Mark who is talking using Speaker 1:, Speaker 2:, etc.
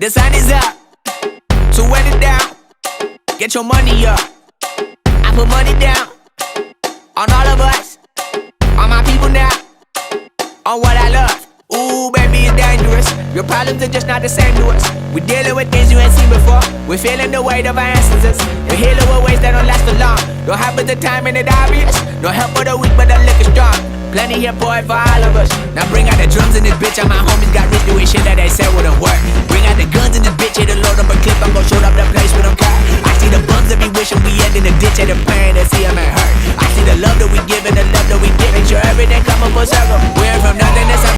Speaker 1: The sun is up, so wet it down. Get your money up. I put money down on all of us, on my people now, on what I love. Ooh, baby, it's dangerous. Your problems are just not the same to us. We're dealing with things you ain't seen before. We're feeling the weight of our ancestors. We're healing with ways that don't last for long. Don't happen the time and it obvious. No help for the weak, but the liquor strong. Plenty here, boy, for all of us. Now bring out the drums in this bitch, and my homies got rich doing shit that they said wouldn't work. Bring out the guns in this